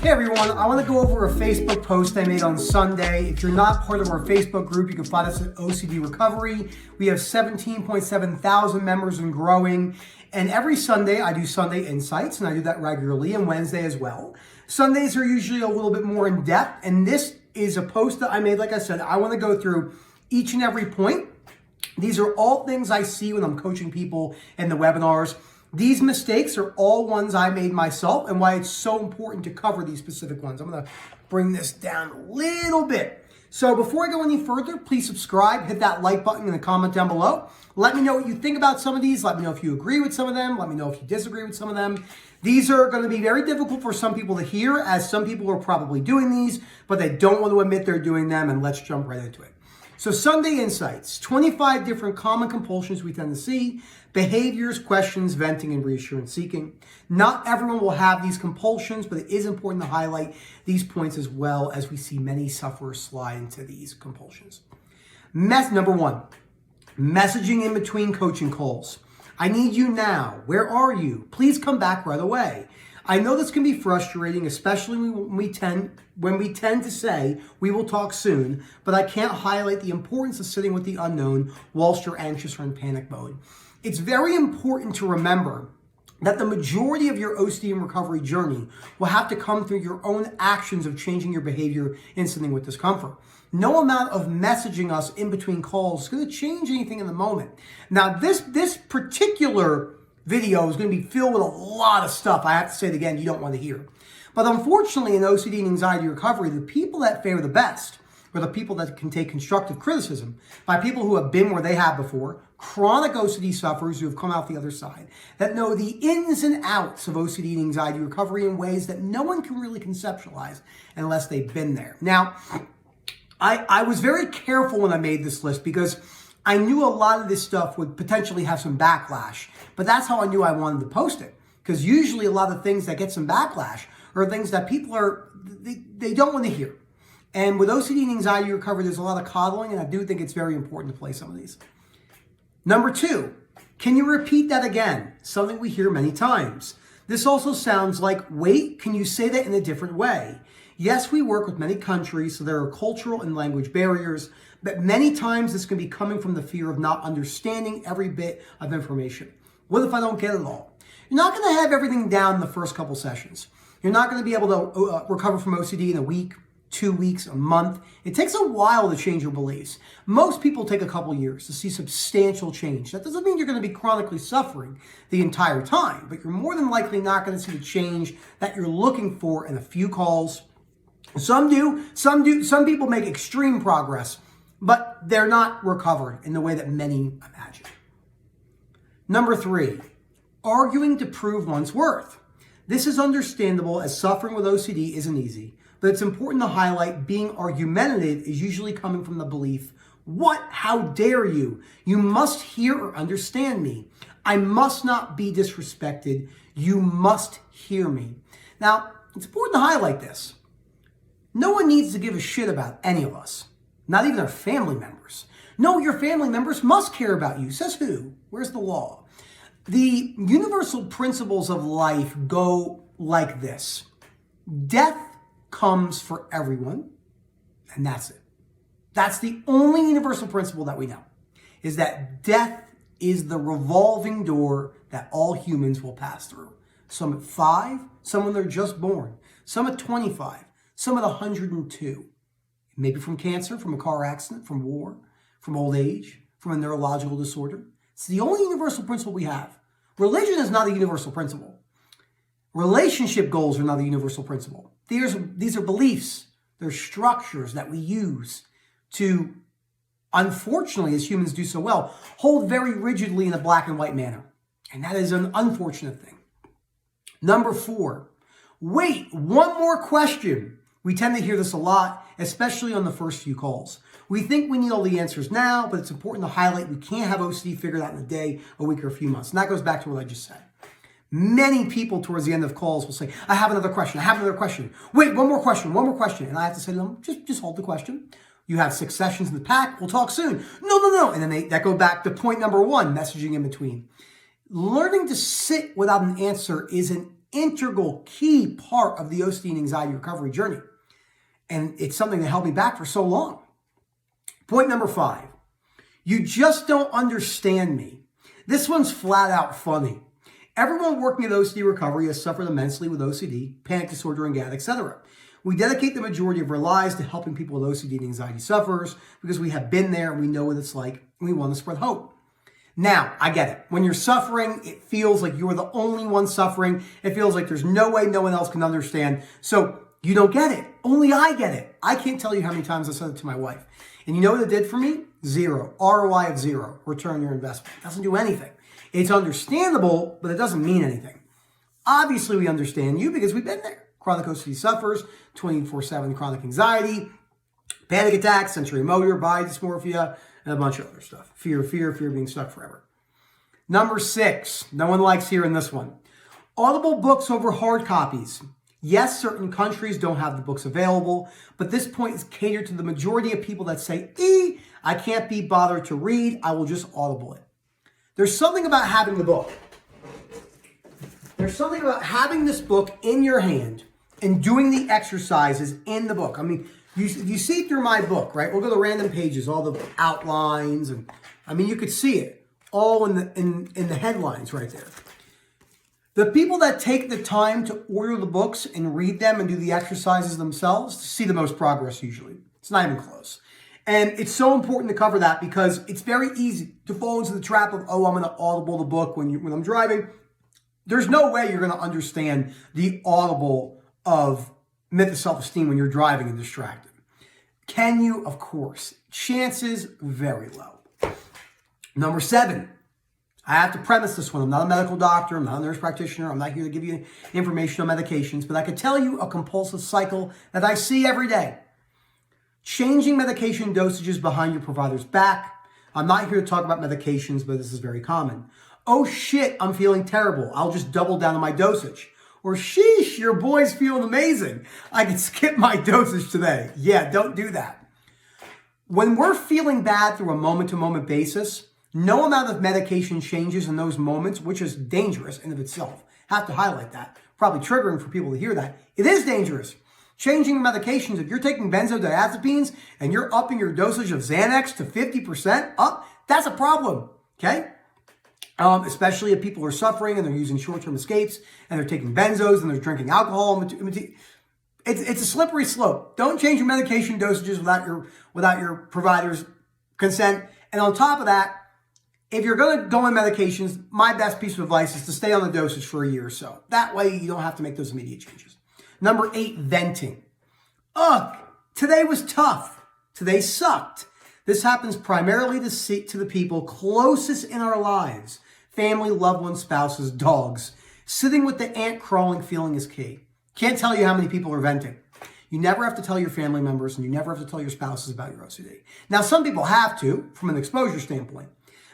Hey everyone, I want to go over a Facebook post I made on Sunday. If you're not part of our Facebook group, you can find us at OCD Recovery. We have 17.7 thousand members and growing. And every Sunday, I do Sunday Insights, and I do that regularly, and Wednesday as well. Sundays are usually a little bit more in depth, and this is a post that I made. Like I said, I want to go through each and every point. These are all things I see when I'm coaching people in the webinars. These mistakes are all ones I made myself and why it's so important to cover these specific ones. I'm going to bring this down a little bit. So before I go any further, please subscribe, hit that like button and a comment down below. Let me know what you think about some of these. Let me know if you agree with some of them. Let me know if you disagree with some of them. These are going to be very difficult for some people to hear, as some people are probably doing these, but they don't want to admit they're doing them, and let's jump right into it. So Sunday Insights, 25 different common compulsions we tend to see, behaviors, questions, venting, and reassurance seeking. Not everyone will have these compulsions, but it is important to highlight these points as well, as we see many sufferers slide into these compulsions. Number one, messaging in between coaching calls. I need you now. Where are you? Please come back right away. I know this can be frustrating, especially when we tend to say we will talk soon, but I can't highlight the importance of sitting with the unknown whilst you're anxious or in panic mode. It's very important to remember that the majority of your OCD and recovery journey will have to come through your own actions of changing your behavior and sitting with discomfort. No amount of messaging us in between calls is going to change anything in the moment. Now, this particular video is going to be filled with a lot of stuff, I have to say it again, you don't want to hear. But unfortunately, in OCD and anxiety recovery, the people that fare the best are the people that can take constructive criticism by people who have been where they have before, chronic OCD sufferers who have come out the other side, that know the ins and outs of OCD and anxiety recovery in ways that no one can really conceptualize unless they've been there. Now, I was very careful when I made this list because I knew a lot of this stuff would potentially have some backlash, but that's how I knew I wanted to post it. Because usually a lot of things that get some backlash are things that people they don't want to hear. And with OCD and anxiety recovery, there's a lot of coddling, and I do think it's very important to play some of these. Number two, can you repeat that again? Something we hear many times. This also sounds like, wait, can you say that in a different way? Yes, we work with many countries, so there are cultural and language barriers, but many times this can be coming from the fear of not understanding every bit of information. What if I don't get it all? You're not going to have everything down in the first couple sessions. You're not going to be able to recover from OCD in a week, 2 weeks, a month. It takes a while to change your beliefs. Most people take a couple years to see substantial change. That doesn't mean you're going to be chronically suffering the entire time, but you're more than likely not going to see the change that you're looking for in a few calls. Some do. Some people make extreme progress, but they're not recovered in the way that many imagine. Number three, arguing to prove one's worth. This is understandable, as suffering with OCD isn't easy, but it's important to highlight being argumentative is usually coming from the belief, what? How dare you? You must hear or understand me. I must not be disrespected. You must hear me. Now, it's important to highlight this. No one needs to give a shit about any of us, not even our family members. No, your family members must care about you. Says who? Where's the law? The universal principles of life go like this. Death comes for everyone, and that's it. That's the only universal principle that we know, is that death is the revolving door that all humans will pass through. Some at 5, some when they're just born, some at 25, some at 102. Maybe from cancer, from a car accident, from war, from old age, from a neurological disorder. It's the only universal principle we have. Religion is not a universal principle. Relationship goals are not a universal principle. These are beliefs. They're structures that we use to, unfortunately, as humans do so well, hold very rigidly in a black and white manner. And that is an unfortunate thing. Number 4, wait, one more question. We tend to hear this a lot, especially on the first few calls. We think we need all the answers now, but it's important to highlight we can't have OCD figured out in a day, a week, or a few months. And that goes back to what I just said. Many people towards the end of calls will say, I have another question. Wait, one more question. And I have to say to them, just hold the question. You have 6 sessions in the pack. We'll talk soon. No. And then that go back to point number 1, messaging in between. Learning to sit without an answer isn't integral, key part of the OCD and anxiety recovery journey. And it's something that held me back for so long. Point number 5, you just don't understand me. This one's flat out funny. Everyone working at OCD recovery has suffered immensely with OCD, panic disorder, and GAD, etc. We dedicate the majority of our lives to helping people with OCD and anxiety sufferers because we have been there and we know what it's like, and we want to spread hope. Now, I get it. When you're suffering, it feels like you're the only one suffering. It feels like there's no way no one else can understand. So you don't get it. Only I get it. I can't tell you how many times I said it to my wife. And you know what it did for me? 0. ROI of 0. Return your investment. It doesn't do anything. It's understandable, but it doesn't mean anything. Obviously, we understand you because we've been there. Chronic OCD sufferers, 24/7 chronic anxiety, panic attacks, sensory motor, body dysmorphia, and a bunch of other stuff. Fear of being stuck forever. Number 6, no one likes hearing this one. Audible books over hard copies. Yes, certain countries don't have the books available, but this point is catered to the majority of people that say, I can't be bothered to read, I will just Audible it. There's something about having the book. There's something about having this book in your hand and doing the exercises in the book. I mean, you see through my book, right? We'll go to random pages, all the outlines, and I mean, you could see it all in the headlines right there. The people that take the time to order the books and read them and do the exercises themselves see the most progress usually. It's not even close. And it's so important to cover that because it's very easy to fall into the trap of, I'm going to Audible the book when I'm driving. There's no way you're going to understand the Audible of myth of self-esteem when you're driving and distracted. Can you? Of course. Chances very low. Number 7. I have to premise this one. I'm not a medical doctor. I'm not a nurse practitioner. I'm not here to give you information on medications, but I can tell you a compulsive cycle that I see every day. Changing medication dosages behind your provider's back. I'm not here to talk about medications, but this is very common. Oh shit, I'm feeling terrible. I'll just double down on my dosage. Or sheesh, your boy's feeling amazing. I can skip my dosage today. Yeah, don't do that. When we're feeling bad through a moment-to-moment basis, no amount of medication changes in those moments, which is dangerous in of itself. Have to highlight that. Probably triggering for people to hear that. It is dangerous. Changing medications, if you're taking benzodiazepines and you're upping your dosage of Xanax to 50% up, that's a problem, okay? Especially if people are suffering and they're using short-term escapes and they're taking benzos and they're drinking alcohol. It's a slippery slope. Don't change your medication dosages without your provider's consent. And on top of that, if you're going to go on medications, my best piece of advice is to stay on the dosage for a year or so. That way you don't have to make those immediate changes. Number 8, venting. Ugh, today was tough. Today sucked. This happens primarily to the people closest in our lives. Family, loved ones, spouses, dogs. Sitting with the ant crawling feeling is key. Can't tell you how many people are venting. You never have to tell your family members and you never have to tell your spouses about your OCD. Now, some people have to from an exposure standpoint,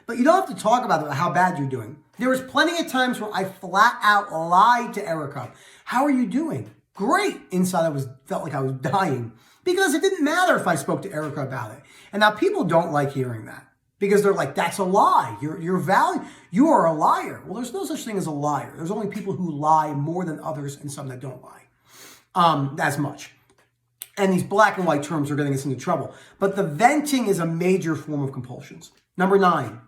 but you don't have to talk about how bad you're doing. There was plenty of times where I flat out lied to Erica. How are you doing? Great. Inside felt like I was dying because it didn't matter if I spoke to Erica about it. And now people don't like hearing that because they're like, that's a lie. You are a liar. Well, there's no such thing as a liar. There's only people who lie more than others and some that don't lie as much. And these black and white terms are getting us into trouble. But the venting is a major form of compulsions. Number 9,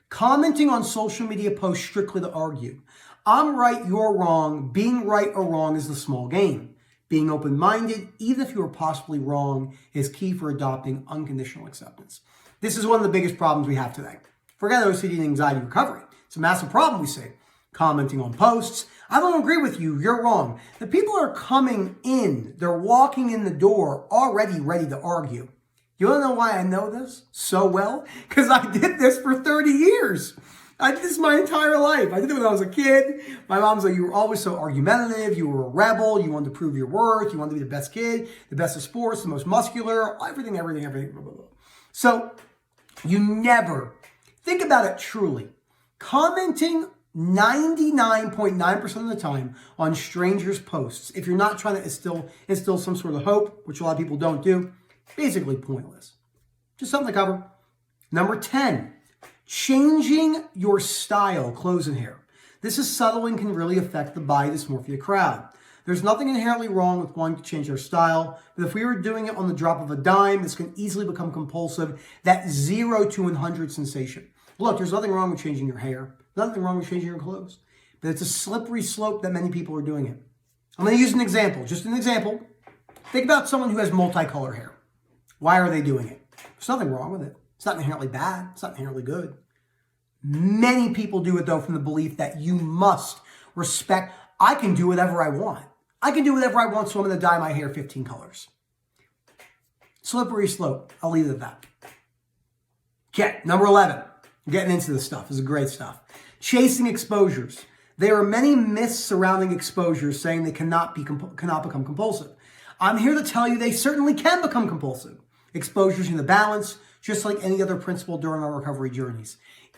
commenting on social media posts strictly to argue. I'm right, you're wrong. Being right or wrong is the small game. Being open-minded, even if you are possibly wrong, is key for adopting unconditional acceptance. This is one of the biggest problems we have today. Forget OCD and anxiety recovery. It's a massive problem, we say. Commenting on posts. I don't agree with you. You're wrong. The people are coming in. They're walking in the door already ready to argue. You want to know why I know this so well? Because I did this for 30 years. I did this my entire life. I did it when I was a kid. My mom's like, you were always so argumentative. You were a rebel. You wanted to prove your worth. You wanted to be the best kid, the best of sports, the most muscular, everything. Blah, blah, blah. So you never, think about it truly, commenting 99.9% of the time on strangers' posts, if you're not trying to instill some sort of hope, which a lot of people don't do, basically pointless. Just something to cover. Number 10, changing your style, clothes and hair. This is subtle and can really affect the body dysmorphia crowd. There's nothing inherently wrong with wanting to change our style, but if we were doing it on the drop of a dime, this can easily become compulsive, that 0 to 100 sensation. Look, there's nothing wrong with changing your hair, nothing wrong with changing your clothes, but it's a slippery slope that many people are doing it. I'm going to use an example, just an example. Think about someone who has multicolored hair. Why are they doing it? There's nothing wrong with it. It's not inherently bad. It's not inherently good. Many people do it, though, from the belief that you must respect, I can do whatever I want. I can do whatever I want, so I'm going to dye my hair 15 colors. Slippery slope. I'll leave it at that. Okay, number 11. I'm getting into this stuff. This is great stuff. Chasing exposures. There are many myths surrounding exposures saying they cannot become compulsive. I'm here to tell you they certainly can become compulsive. Exposures in the balance, just like any other principle during our recovery journeys.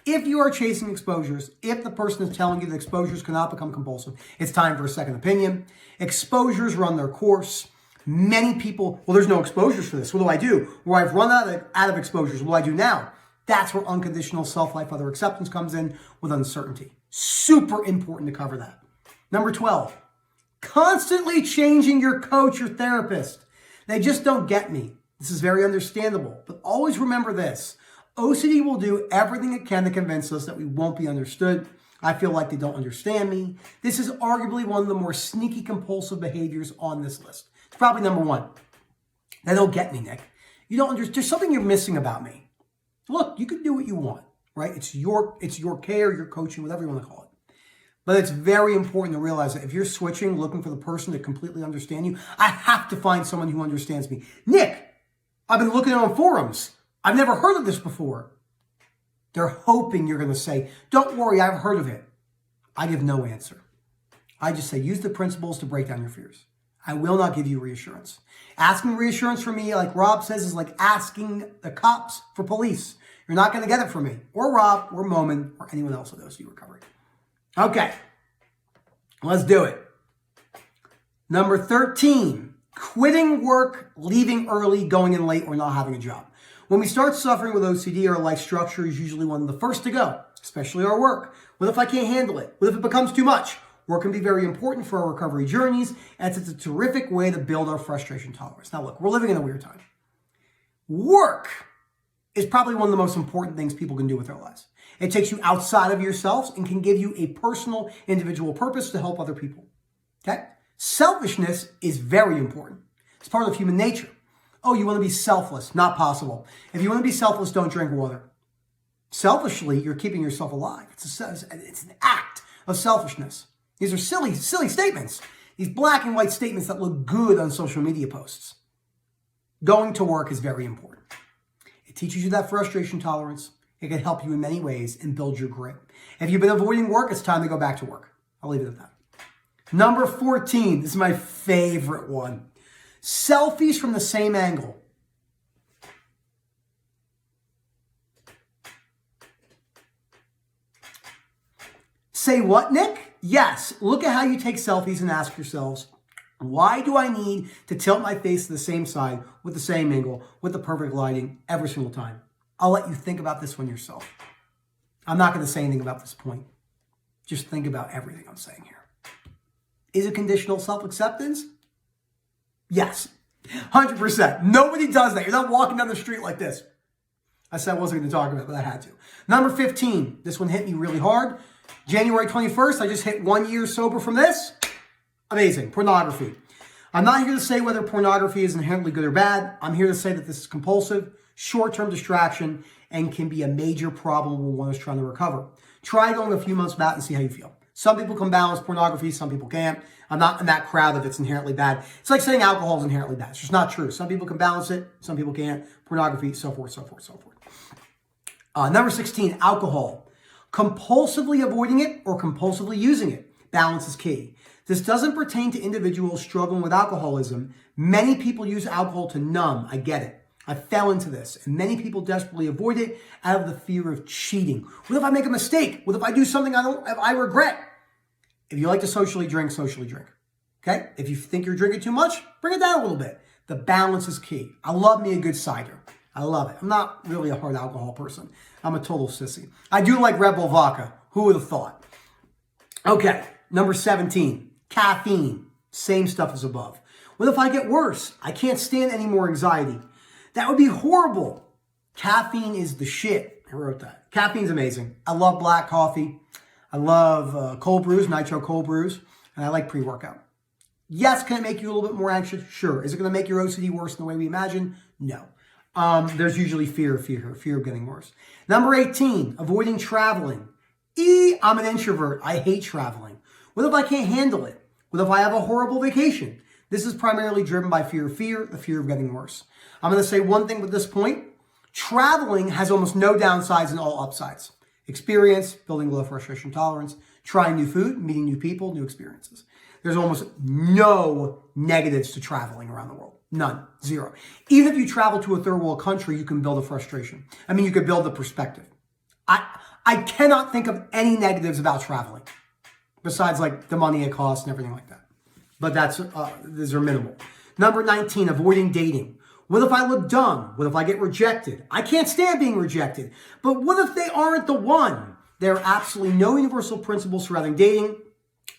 If you are chasing exposures, if the person is telling you that exposures cannot become compulsive, it's time for a second opinion. Exposures run their course. Many people, well, there's no exposures for this. What do I do? Well, I've run out of exposures. What do I do now? That's where unconditional self-life, other acceptance comes in with uncertainty. Super important to cover that. Number 12, constantly changing your coach or therapist. They just don't get me. This is very understandable, but always remember this. OCD will do everything it can to convince us that we won't be understood. I feel like they don't understand me. This is arguably one of the more sneaky compulsive behaviors on this list. It's probably number 1. They don't get me, Nick. You don't understand. There's something you're missing about me. Look, you can do what you want, right? It's your care, your coaching, whatever you want to call it. But it's very important to realize that if you're switching, looking for the person to completely understand you, I have to find someone who understands me. Nick, I've been looking on forums. I've never heard of this before. They're hoping you're going to say, don't worry, I've heard of it. I give no answer. I just say, use the principles to break down your fears. I will not give you reassurance. Asking reassurance from me, like Rob says, is like asking the cops for police. You're not going to get it from me, or Rob, or Momin, or anyone else with OCD recovery. Okay, let's do it. Number 13, quitting work, leaving early, going in late, or not having a job. When we start suffering with OCD, our life structure is usually one of the first to go, especially our work. What if I can't handle it? What if it becomes too much? Work can be very important for our recovery journeys, and it's a terrific way to build our frustration tolerance. Now look, we're living in a weird time. Work is probably one of the most important things people can do with their lives. It takes you outside of yourselves and can give you a personal, individual purpose to help other people. Okay? Selfishness is very important. It's part of human nature. Oh, you want to be selfless? Not possible. If you want to be selfless, don't drink water. Selfishly, you're keeping yourself alive. It's an act of selfishness. These are silly statements. These black and white statements that look good on social media posts. Going to work is very important. It teaches you that frustration tolerance. It can help you in many ways and build your grit. If you've been avoiding work, it's time to go back to work. I'll leave it at that. Number 14, this is my favorite one. Selfies from the same angle. Say what, Nick? Yes. Look at how you take selfies and ask yourselves, why do I need to tilt my face to the same side with the same angle with the perfect lighting every single time? I'll let you think about this one yourself. I'm not going to say anything about this point. Just think about everything I'm saying here. Is it conditional self-acceptance? Yes, 100%. Nobody does that. You're not walking down the street like this. I said I wasn't going to talk about it, but I had to. Number 15. This one hit me really hard. January 21st, I just hit 1 year sober from this. Amazing. Pornography. I'm not here to say whether pornography is inherently good or bad. I'm here to say that this is compulsive, short-term distraction, and can be a major problem when one is trying to recover. Try going a few months back and see how you feel. Some people can balance pornography, some people can't. I'm not in that crowd if it's inherently bad. It's like saying alcohol is inherently bad. It's just not true. Some people can balance it, some people can't. Pornography, so forth, so forth, so forth. Number 16, alcohol. Compulsively avoiding it or compulsively using it. Balance is key. This doesn't pertain to individuals struggling with alcoholism. Many people use alcohol to numb. I get it. I fell into this, and many people desperately avoid it out of the fear of cheating. What if I make a mistake? What if I do something I regret? If you like to socially drink, okay? If you think you're drinking too much, bring it down a little bit. The balance is key. I love me a good cider. I love it. I'm not really a hard alcohol person. I'm a total sissy. I do like Red Bull vodka. Who would have thought? Okay, number 17, caffeine. Same stuff as above. What if I get worse? I can't stand any more anxiety. That would be horrible. Caffeine is the shit. I wrote that. Caffeine's amazing. I love black coffee. I love cold brews, nitro cold brews, and I like pre-workout. Yes, can it make you a little bit more anxious? Sure. Is it going to make your OCD worse in the way we imagine? No. There's usually fear of getting worse. Number 18, avoiding traveling. I'm an introvert. I hate traveling. What if I can't handle it? What if I have a horrible vacation? This is primarily driven by the fear of getting worse. I'm going to say one thing with this point. Traveling has almost no downsides and all upsides. Experience, building low frustration tolerance, trying new food, meeting new people, new experiences. There's almost no negatives to traveling around the world. None. Zero. Even if you travel to a third world country, you can build a frustration. You could build a perspective. I cannot think of any negatives about traveling besides like the money it costs and everything like that. But these are minimal. Number 19, avoiding dating. What if I look dumb? What if I get rejected? I can't stand being rejected. But what if they aren't the one? There are absolutely no universal principles surrounding dating.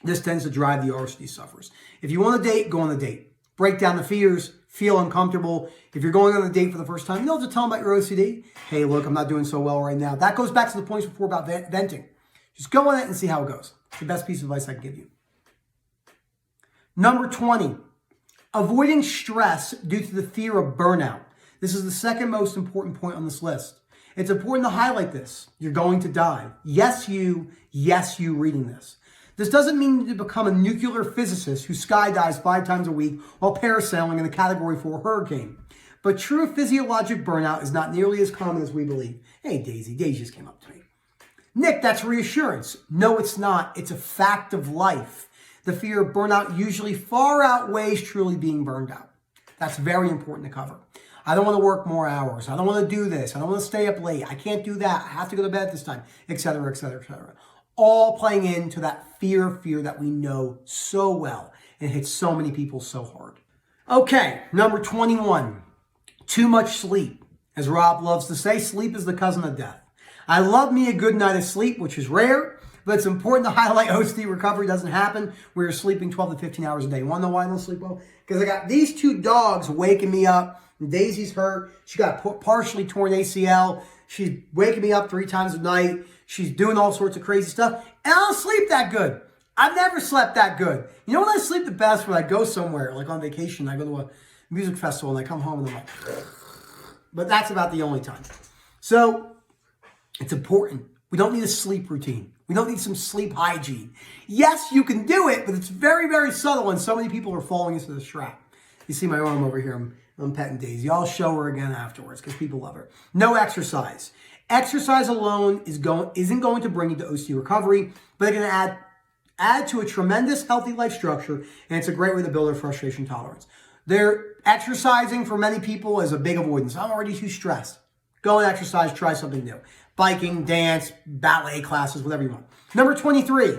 This tends to drive the RCD sufferers. If you want to date, go on a date. Break down the fears. Feel uncomfortable. If you're going on a date for the first time, you don't have to tell them about your OCD. Hey, look, I'm not doing so well right now. That goes back to the points before about venting. Just go on it and see how it goes. It's the best piece of advice I can give you. Number 20, avoiding stress due to the fear of burnout. This is the second most important point on this list. It's important to highlight this. You're going to die. Yes, you reading this. This doesn't mean you need to become a nuclear physicist who skydives 5 times a week while parasailing in a Category 4 hurricane. But true physiologic burnout is not nearly as common as we believe. Hey, Daisy just came up to me. Nick, that's reassurance. No, it's not. It's a fact of life. The fear of burnout usually far outweighs truly being burned out. That's very important to cover. I don't want to work more hours. I don't want to do this. I don't want to stay up late. I can't do that. I have to go to bed at this time, etc., etc., etc. All playing into that fear that we know so well and hits so many people so hard. Okay, number 21, too much sleep. As Rob loves to say, sleep is the cousin of death. I love me a good night of sleep, which is rare, but it's important to highlight OCD recovery doesn't happen where you're sleeping 12 to 15 hours a day. You want to know why I don't sleep well? Because I got these 2 dogs waking me up. Daisy's hurt. She got partially torn ACL. She's waking me up 3 times a night. She's doing all sorts of crazy stuff. And I don't sleep that good. I've never slept that good. You know when I sleep the best? When I go somewhere, like on vacation, I go to a music festival and I come home and I'm like, but that's about the only time. So it's important. We don't need a sleep routine. We don't need some sleep hygiene. Yes, you can do it, but it's very, very subtle and so many people are falling into this trap. You see my arm over here. I'm petting Daisy. I'll show her again afterwards because people love her. No exercise. Exercise alone isn't going to bring you to OCD recovery, but it's going to add to a tremendous healthy life structure, and it's a great way to build a frustration tolerance. Exercising for many people is a big avoidance. I'm already too stressed. Go and exercise, try something new. Biking, dance, ballet classes, whatever you want. Number 23,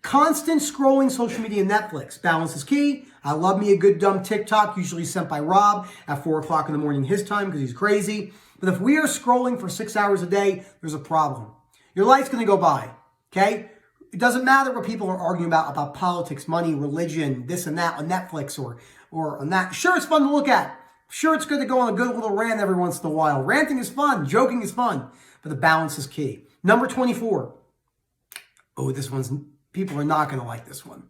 constant scrolling social media and Netflix. Balance is key. I love me a good dumb TikTok, usually sent by Rob at 4 o'clock in the morning his time because he's crazy. But if we are scrolling for 6 hours a day, there's a problem. Your life's going to go by, okay? It doesn't matter what people are arguing about politics, money, religion, this and that on Netflix or on that. Sure, it's fun to look at. Sure, it's good to go on a good little rant every once in a while. Ranting is fun. Joking is fun. But the balance is key. Number 24. Oh, people are not going to like this one.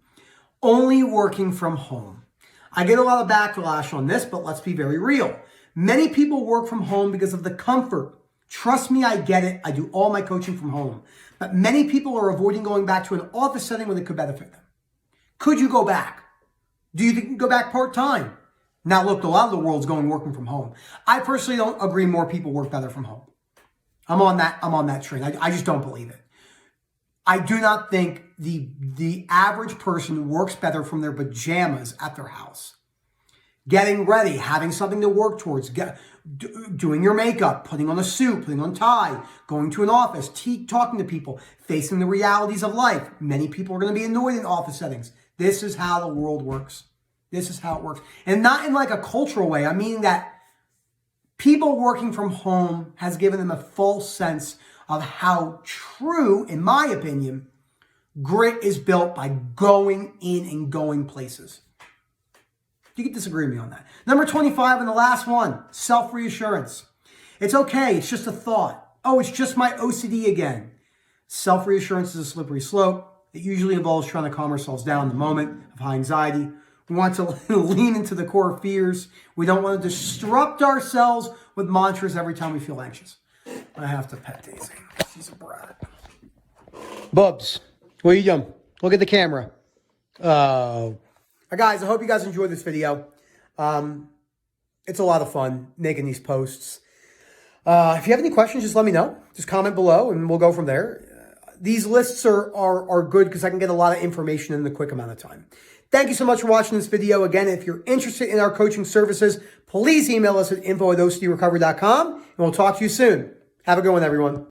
Only working from home. I get a lot of backlash on this, but let's be very real. Many people work from home because of the comfort. Trust me, I get it. I do all my coaching from home. But many people are avoiding going back to an office setting when it could benefit them. Could you go back? Do you think you can go back part-time? Now, look, a lot of the world's working from home. I personally don't agree more people work better from home. I'm on that train. I just don't believe it. I do not think the average person works better from their pajamas at their house. Getting ready, having something to work towards, doing your makeup, putting on a suit, putting on a tie, going to an office, talking to people, facing the realities of life. Many people are going to be annoyed in office settings. This is how the world works. This is how it works. And not in like a cultural way. I mean that people working from home has given them a false sense of how true, in my opinion, Grit is built by going in and going places. You can disagree with me on that. Number 25 and the last one, self-reassurance. It's okay. It's just a thought. Oh, it's just my OCD again. Self-reassurance is a slippery slope. It usually involves trying to calm ourselves down in the moment of high anxiety. We want to lean into the core fears. We don't want to disrupt ourselves with mantras every time we feel anxious. I have to pet Daisy. She's a brat. Bubs, what are you doing? Look at the camera. Guys, I hope you guys enjoyed this video. It's a lot of fun making these posts. If you have any questions, just let me know. Just comment below and we'll go from there. These lists are good because I can get a lot of information in a quick amount of time. Thank you so much for watching this video. Again, if you're interested in our coaching services, please email us at info@ocdrecovery.com and we'll talk to you soon. Have a good one, everyone.